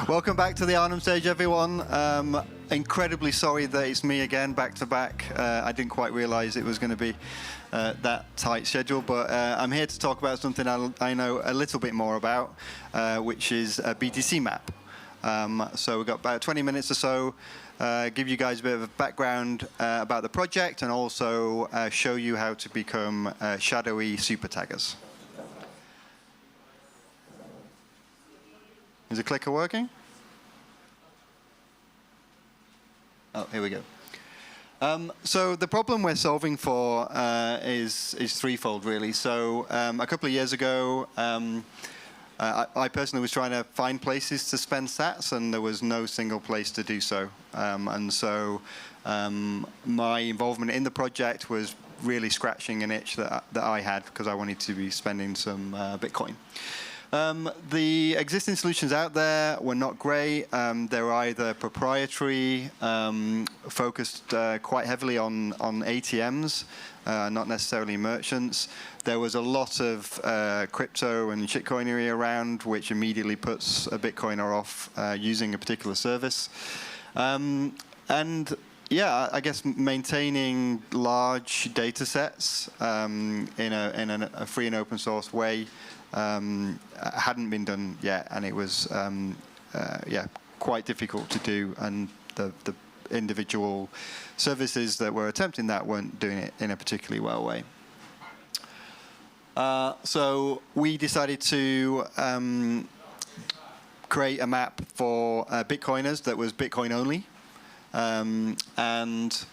Welcome back to the Arnhem stage, everyone. Incredibly sorry that it's me again, back to back. I didn't quite realize it was going to be that tight schedule, but I'm here to talk about something I know a little bit more about, which is a BTC map. So we've got about 20 minutes or so, give you guys a bit of a background about the project and also show you how to become shadowy Supertaggers. Is the clicker working? Oh, here we go. So the problem we're solving for is threefold, really. So a couple of years ago, I personally was trying to find places to spend sats, and there was no single place to do so. And so my involvement in the project was really scratching an itch that I had because I wanted to be spending some Bitcoin. The existing solutions out there were not great. They're either proprietary, focused quite heavily on ATMs, not necessarily merchants. There was a lot of crypto and shitcoinery around, which immediately puts a Bitcoiner off using a particular service. And yeah, I guess maintaining large data sets in a free and open source way hadn't been done yet, and it was yeah, quite difficult to do, and the individual services that were attempting that weren't doing it in a particularly well way. So we decided to create a map for Bitcoiners that was Bitcoin only, and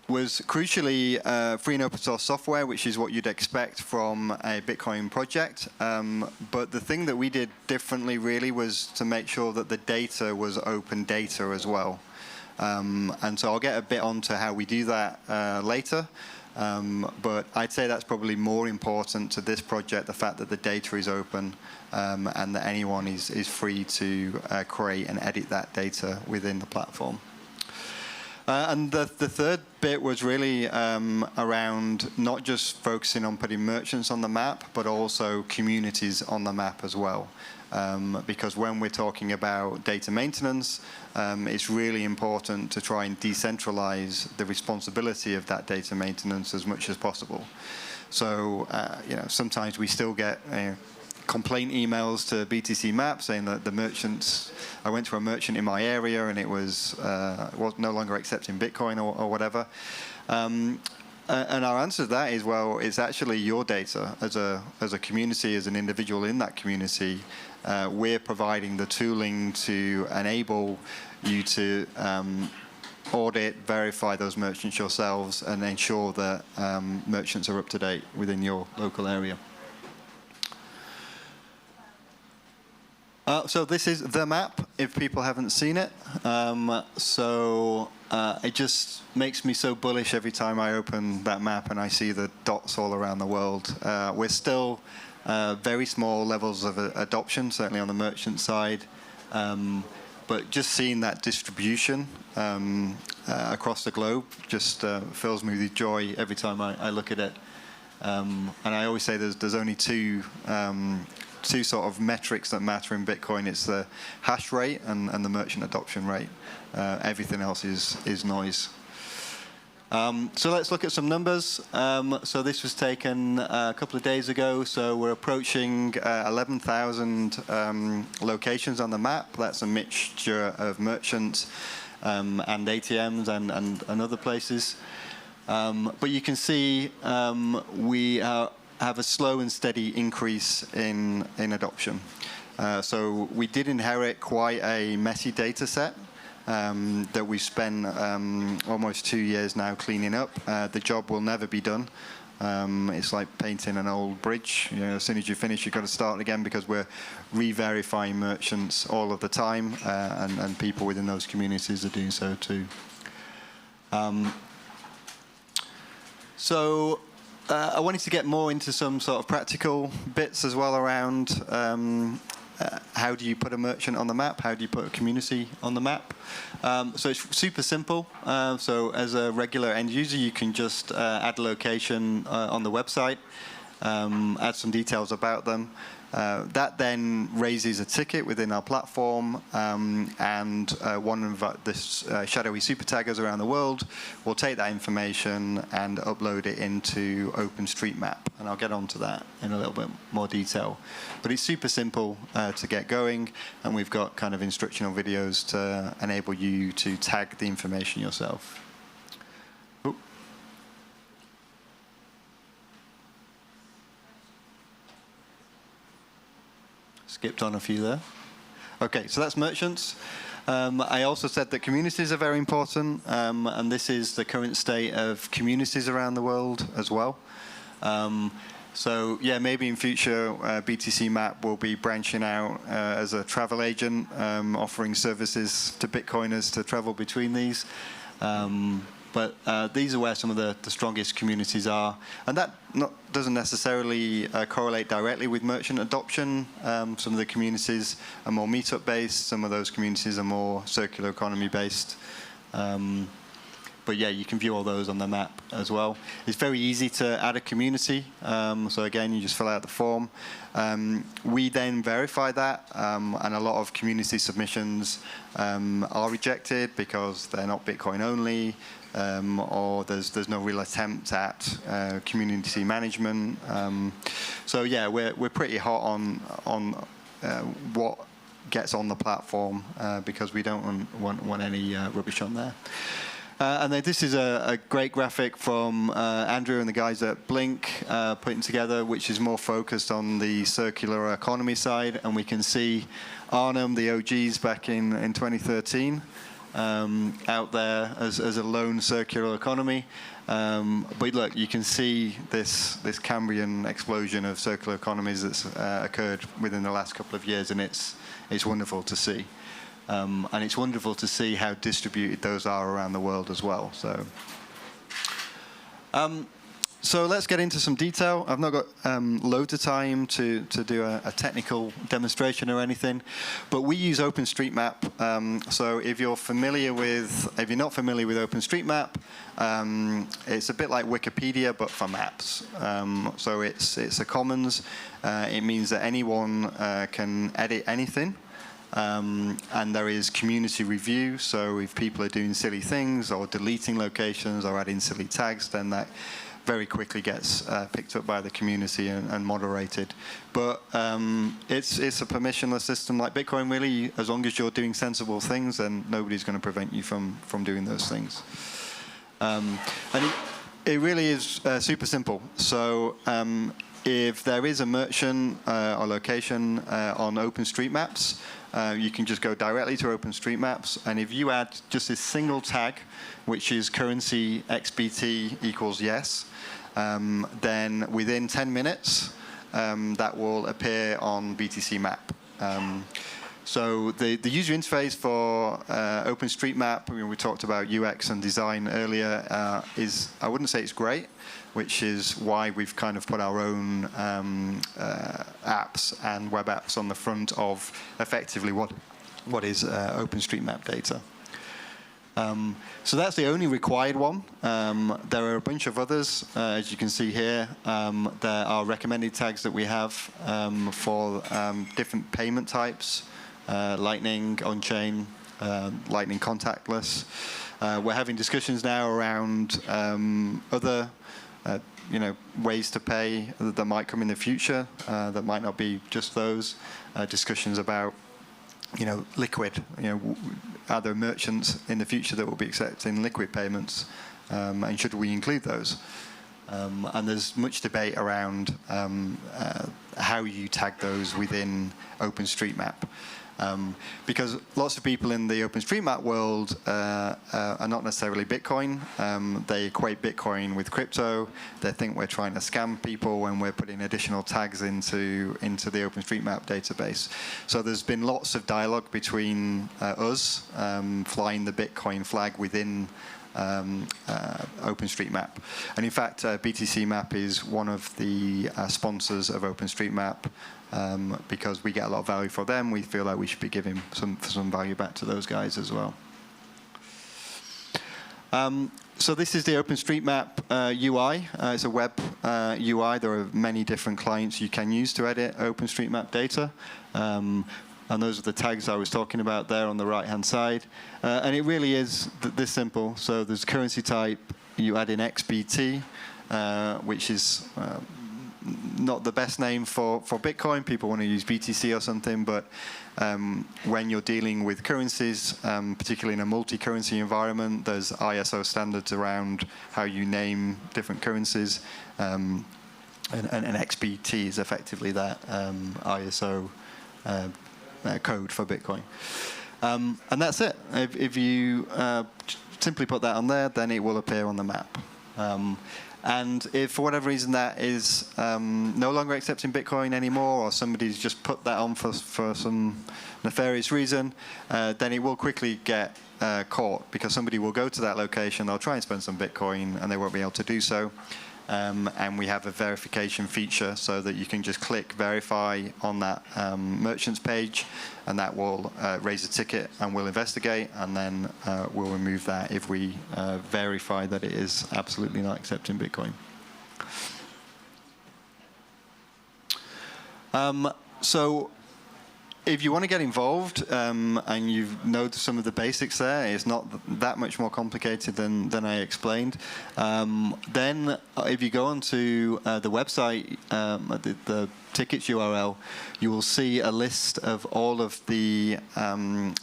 was crucially free and open source software, which is what you'd expect from a Bitcoin project. But the thing that we did differently really was to make sure that the data was open data as well. And so I'll get a bit onto how we do that later. But I'd say that's probably more important to this project, the fact that the data is open and that anyone is free to create and edit that data within the platform. And the third bit was really around not just focusing on putting merchants on the map, but also communities on the map as well. Because when we're talking about data maintenance, it's really important to try and decentralize the responsibility of that data maintenance as much as possible. So you know, sometimes we still get complaint emails to BTC Map saying that the merchants, I went to a merchant in my area and it was no longer accepting Bitcoin or whatever. And our answer to that is, well, it's actually your data as a community, as an individual in that community. We're providing the tooling to enable you to audit, verify those merchants yourselves, and ensure that merchants are up to date within your local area. So this is the map, if people haven't seen it. It just makes me so bullish every time I open that map and I see the dots all around the world. We're still very small levels of adoption, certainly on the merchant side. But just seeing that distribution across the globe just fills me with joy every time I look at it. And I always say there's only two sort of metrics that matter in Bitcoin. It's the hash rate and the merchant adoption rate. Everything else is noise. So let's look at some numbers. So this was taken a couple of days ago. So we're approaching 11,000 locations on the map. That's a mixture of merchants and ATMs and other places. But you can see we have a slow and steady increase in adoption. So we did inherit quite a messy data set that we spent almost 2 years now cleaning up. The job will never be done. It's like painting an old bridge. You know, as soon as you finish, you've got to start again because we're re-verifying merchants all of the time, and people within those communities are doing so too. I wanted to get more into some sort of practical bits as well around how do you put a merchant on the map? How do you put a community on the map? So it's super simple. So as a regular end user, you can just add a location on the website. add some details about them. That then raises a ticket within our platform, and one of this shadowy Supertaggers around the world will take that information and upload it into OpenStreetMap. And I'll get onto that in a little bit more detail. But it's super simple to get going, and we've got kind of instructional videos to enable you to tag the information yourself. Ooh. Skipped on a few there. Okay, so that's merchants. I also said that communities are very important, and this is the current state of communities around the world as well. So yeah, maybe in future BTC Map will be branching out as a travel agent, offering services to Bitcoiners to travel between these. But these are where some of the strongest communities are. And that doesn't necessarily correlate directly with merchant adoption. Some of the communities are more meetup-based. Some of those communities are more circular economy-based. But yeah, you can view all those on the map as well. It's very easy to add a community. So again, you just fill out the form. We then verify that, and a lot of community submissions are rejected because they're not Bitcoin only, or there's no real attempt at community management. So yeah, we're pretty hot on what gets on the platform because we don't want any rubbish on there. And then this is a great graphic from Andrew and the guys at Blink putting together, which is more focused on the circular economy side. And we can see Arnhem, the OGs back in 2013, out there as a lone circular economy. But look, you can see this Cambrian explosion of circular economies that's occurred within the last couple of years, and it's wonderful to see. And it's wonderful to see how distributed those are around the world as well. So let's get into some detail. I've not got loads of time to do a technical demonstration or anything, but we use OpenStreetMap. So if you're not familiar with OpenStreetMap, it's a bit like Wikipedia, but for maps. So it's a commons. It means that anyone can edit anything. And there is community review, so if people are doing silly things or deleting locations or adding silly tags, then that very quickly gets picked up by the community and moderated. But it's a permissionless system like Bitcoin, really. As long as you're doing sensible things, then nobody's going to prevent you from doing those things. And it really is super simple. So if there is a merchant or location on OpenStreetMaps, you can just go directly to OpenStreetMaps, and if you add just this single tag, which is currency XBT equals yes, then within 10 minutes, that will appear on BTC Map. So the user interface for OpenStreetMap, we talked about UX and design earlier, is, I wouldn't say it's great, which is why we've kind of put our own apps and web apps on the front of effectively what is OpenStreetMap data. So that's the only required one. There are a bunch of others, as you can see here. There are recommended tags that we have for different payment types, Lightning, on-chain, Lightning contactless. We're having discussions now around other ways to pay that might come in the future, that might not be just those. Discussions about, liquid. Are there merchants in the future that will be accepting liquid payments, and should we include those? And there's much debate around how you tag those within OpenStreetMap. Because lots of people in the OpenStreetMap world are not necessarily Bitcoin. They equate Bitcoin with crypto. They think we're trying to scam people when we're putting additional tags into the OpenStreetMap database. So there's been lots of dialogue between us flying the Bitcoin flag within OpenStreetMap. And in fact, BTC Map is one of the sponsors of OpenStreetMap. Because we get a lot of value for them, we feel like we should be giving some value back to those guys as well. So this is the OpenStreetMap UI. It's a web UI. There are many different clients you can use to edit OpenStreetMap data. And those are the tags I was talking about there on the right-hand side. And it really is this simple. So there's currency type. You add in XBT, which is not the best name for Bitcoin. People want to use BTC or something. But when you're dealing with currencies, particularly in a multi-currency environment, there's ISO standards around how you name different currencies. And XBT is effectively that ISO code for Bitcoin. And that's it. If you simply put that on there, then it will appear on the map. And if for whatever reason that is no longer accepting Bitcoin anymore, or somebody's just put that on for some nefarious reason, then it will quickly get caught, because somebody will go to that location, they'll try and spend some Bitcoin, and they won't be able to do so. And we have a verification feature so that you can just click verify on that merchant's page, and that will raise a ticket, and we'll investigate, and then we'll remove that if we verify that it is absolutely not accepting Bitcoin. So if you want to get involved and you know some of the basics there, it's not that much more complicated than I explained. Then if you go onto the website, the tickets URL, you will see a list of all of the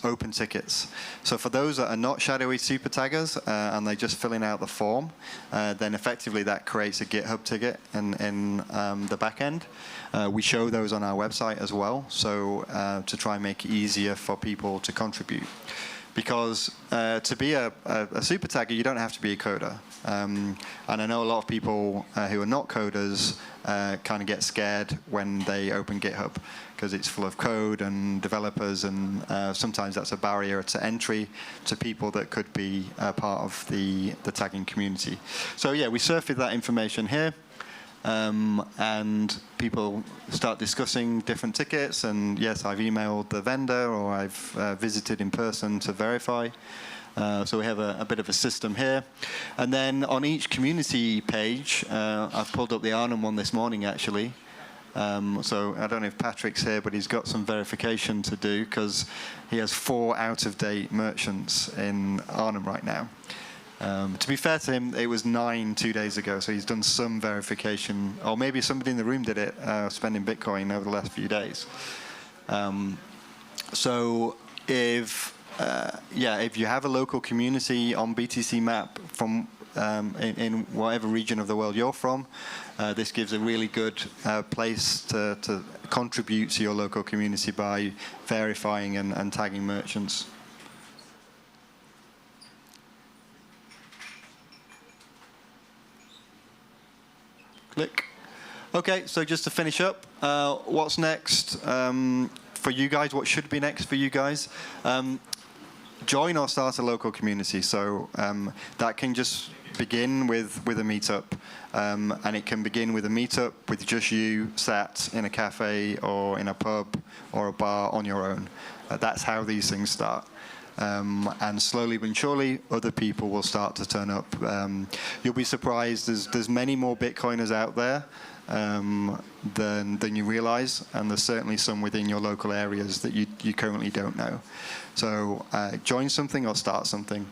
open tickets. So for those that are not Shadowy Supertaggers and they're just filling out the form, then effectively that creates a GitHub ticket in the back end. We show those on our website as well, so to try and make it easier for people to contribute. Because to be a super tagger, you don't have to be a coder. And I know a lot of people who are not coders kind of get scared when they open GitHub, because it's full of code and developers, and sometimes that's a barrier to entry to people that could be part of the tagging community. So yeah, we surfaced that information here. And people start discussing different tickets, and yes, I've emailed the vendor, or I've visited in person to verify. So we have a bit of a system here. And then on each community page, I've pulled up the Arnhem one this morning, actually. So I don't know if Patrick's here, but he's got some verification to do, because he has 4 out-of-date merchants in Arnhem right now. To be fair to him, it was 9 2 days ago, so he's done some verification, or maybe somebody in the room did it, spending Bitcoin over the last few days. So if you have a local community on BTC Map from in whatever region of the world you're from, this gives a really good place to contribute to your local community by verifying and tagging merchants. Click. Okay, so just to finish up, what's next for you guys? What should be next for you guys? Join or start a local community. So that can just begin with a meetup, and it can begin with a meetup with just you sat in a cafe or in a pub or a bar on your own. That's how these things start. And slowly but surely, other people will start to turn up. You'll be surprised. There's many more Bitcoiners out there than you realize, and there's certainly some within your local areas that you currently don't know. So join something or start something.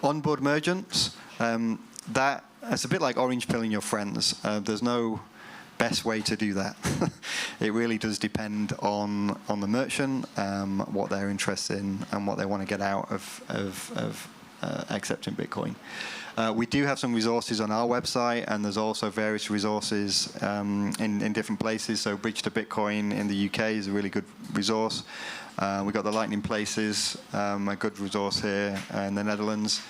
Onboard merchants. That's a bit like orange pilling your friends. There's no best way to do that. It really does depend on the merchant, what they're interested in, and what they want to get out of accepting Bitcoin. We do have some resources on our website, and there's also various resources in different places. So Bridge to Bitcoin in the UK is a really good resource. We've got the Lightning Places, a good resource here in the Netherlands.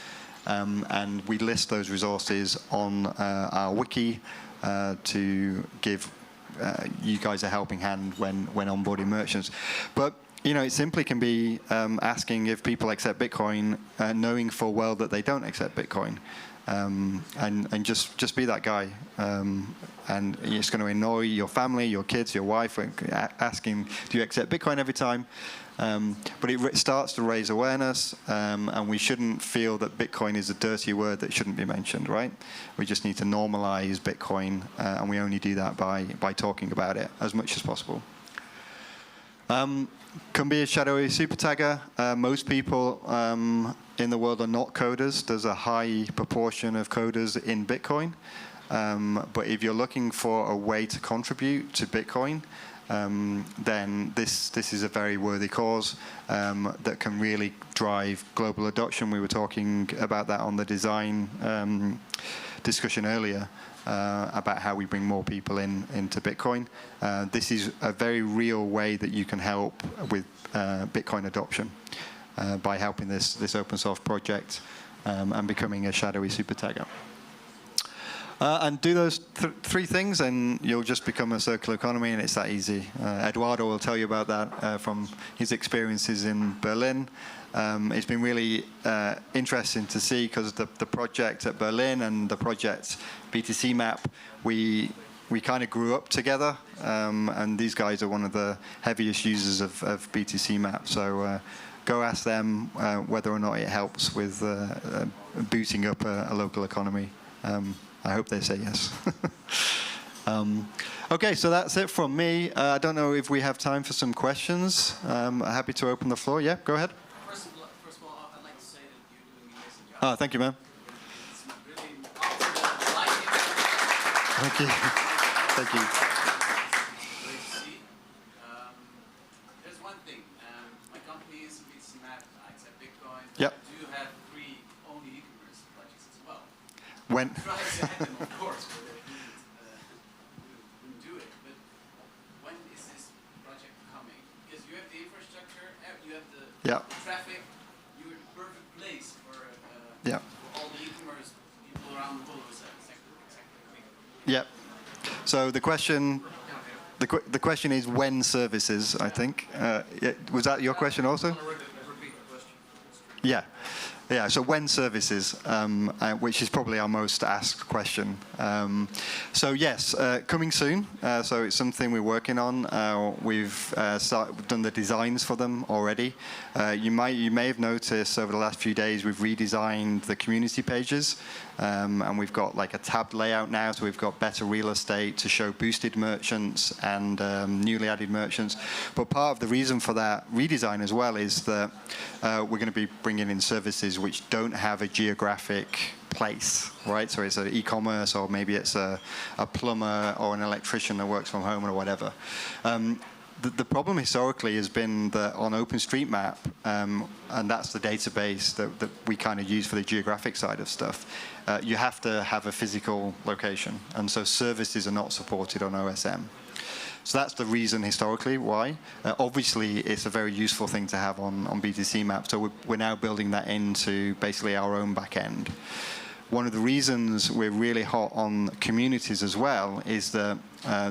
And we list those resources on our wiki to give you guys a helping hand when onboarding merchants. But it simply can be asking if people accept Bitcoin, knowing full well that they don't accept Bitcoin. and just be that guy. And it's going to annoy your family, your kids, your wife, asking, do you accept Bitcoin every time? But it starts to raise awareness, and we shouldn't feel that Bitcoin is a dirty word that shouldn't be mentioned, right? We just need to normalize Bitcoin, and we only do that by talking about it as much as possible. Can be a shadowy Supertagger. Most people in the world are not coders. There's a high proportion of coders in Bitcoin. But if you're looking for a way to contribute to Bitcoin, then this is a very worthy cause that can really drive global adoption. We were talking about that on the design discussion earlier, about how we bring more people into Bitcoin. This is a very real way that you can help with Bitcoin adoption by helping this open source project and becoming a shadowy Supertagger. And do those three things, and you'll just become a circular economy, and it's that easy. Eduardo will tell you about that from his experiences in Berlin. It's been really interesting to see, because the project at Berlin and the project BTC Map, we kind of grew up together, and these guys are one of the heaviest users of BTC Map. So go ask them whether or not it helps with booting up a local economy. I hope they say yes. Okay, so that's it from me. I don't know if we have time for some questions. Happy to open the floor. Yeah, go ahead. First of all, I'd like to say that you're doing an amazing job. Oh, thank you, man. It's really like it. Thank you. Thank you. Great to see. There's one thing. My company is BTC Map. I accept Bitcoin. Yep. I do have 3 own e-commerce projects as well. When? Try to have them, of course, but wouldn't do it. But when is this project coming? Because you have the infrastructure, you have the traffic, you're the perfect place for all the e-commerce people around the world. Exactly. Yeah. So the question is when services, I think. Was that your question also? Yeah. Yeah, so when services, which is probably our most asked question. So yes, coming soon. So it's something we're working on. We've done the designs for them already. You may have noticed over the last few days we've redesigned the community pages, and we've got like a tabbed layout now. So we've got better real estate to show boosted merchants and newly added merchants. But part of the reason for that redesign as well is that we're going to be bringing in services which don't have a geographic place, right? So it's an e-commerce, or maybe it's a plumber or an electrician that works from home or whatever. The problem historically has been that on OpenStreetMap, and that's the database that we kind of use for the geographic side of stuff, you have to have a physical location, and so services are not supported on OSM. So that's the reason historically why. Obviously, it's a very useful thing to have on BTC Map. So we're now building that into basically our own back end. One of the reasons we're really hot on communities as well is that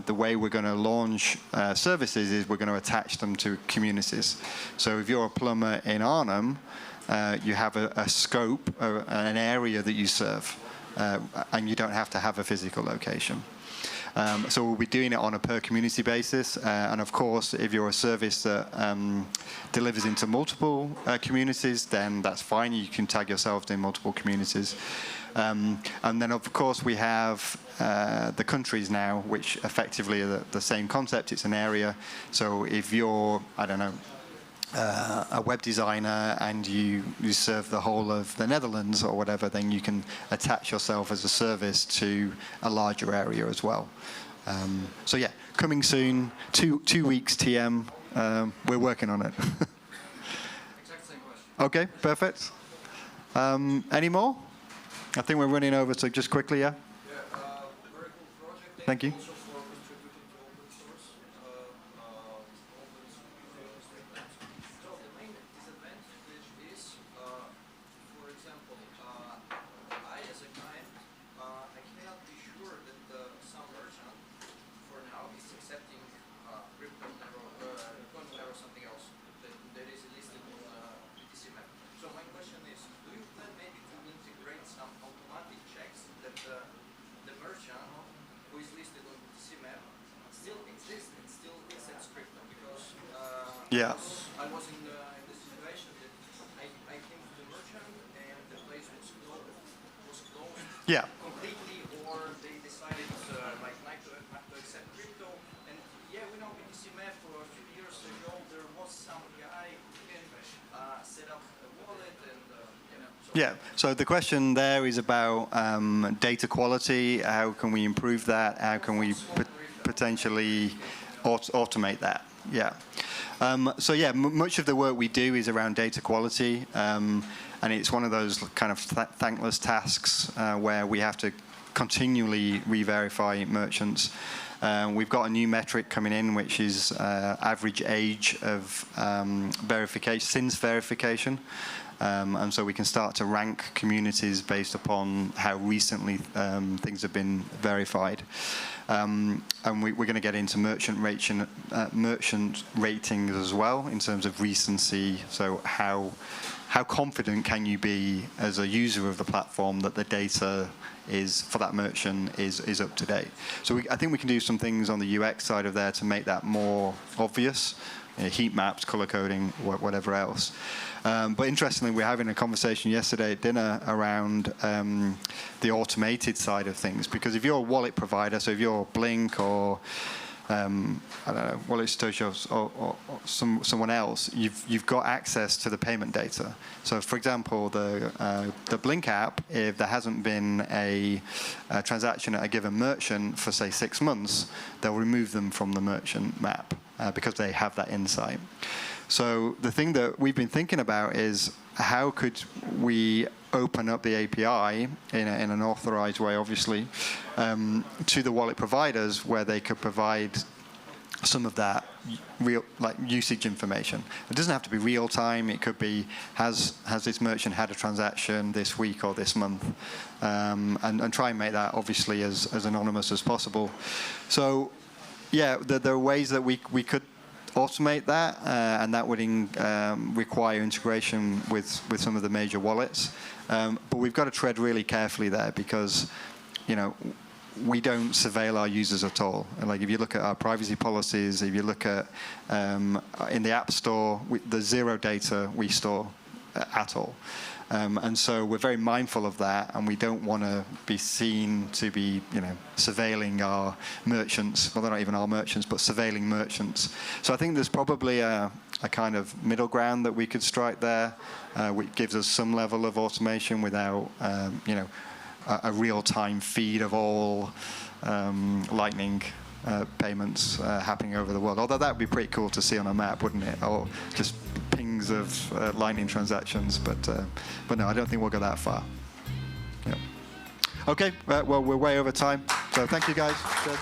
the way we're going to launch services is we're going to attach them to communities. So if you're a plumber in Arnhem, you have a scope, an area that you serve, and you don't have to have a physical location. So we'll be doing it on a per community basis, and of course, if you're a service that delivers into multiple communities, then that's fine. You can tag yourselves in multiple communities. And then, of course, we have the countries now, which effectively are the same concept. It's an area. So if you're, I don't know, a web designer and you serve the whole of the Netherlands or whatever, then you can attach yourself as a service to a larger area as well. So yeah, coming soon, two weeks TM. We're working on it. Exact same question. Okay, perfect. Any more? I think we're running over, so just quickly, yeah? Yeah, very cool project. Thank you. Also for contributing to open source. So the main disadvantage is, for example, I as a client, I cannot be sure that some merchant for now is accepting crypto or something else that is listed on BTC Map. So my question is, do you plan maybe to integrate some automatic Yeah. I was in the situation that I came to the merchant and the place was closed Yeah. completely, or they decided like not to accept crypto. And yeah, we know BTC Map a few years ago there was some guy who can set up a wallet and so Yeah, so the question there is about data quality. How can we improve that? How can we potentially automate that? Yeah. So yeah, much of the work we do is around data quality, and it's one of those kind of thankless tasks where we have to continually re-verify merchants. We've got a new metric coming in, which is average age of verification, since verification. And so we can start to rank communities based upon how recently things have been verified. And we're going to get into merchant ratings as well in terms of recency. So how confident can you be as a user of the platform that the data is for that merchant is up to date? So I think we can do some things on the UX side of there to make that more obvious. Heat maps, color coding, whatever else. But interestingly, we were having a conversation yesterday at dinner around the automated side of things. Because if you're a wallet provider, so if you're Blink or I don't know, Wallet Satoshi or someone else, you've got access to the payment data. So, for example, the Blink app, if there hasn't been a transaction at a given merchant for say 6 months, they'll remove them from the merchant map because they have that insight. So the thing that we've been thinking about is how could we open up the API in an authorized way, obviously, to the wallet providers where they could provide some of that real usage information. It doesn't have to be real time. It could be has this merchant had a transaction this week or this month, and try and make that obviously as anonymous as possible. So yeah, there are ways that we could automate that, and that would require integration with some of the major wallets. But we've got to tread really carefully there because, we don't surveil our users at all. And like if you look at our privacy policies, if you look at in the App Store, there's zero data we store at all. And so we're very mindful of that, and we don't want to be seen to be, surveilling our merchants. Well, they're not even our merchants, but surveilling merchants. So I think there's probably a kind of middle ground that we could strike there, which gives us some level of automation without, a real-time feed of all Lightning payments happening over the world. Although that would be pretty cool to see on a map, wouldn't it? Or just pings of Lightning transactions. But no, I don't think we'll go that far. Yeah. Okay, well, we're way over time. So thank you, guys. Cheers.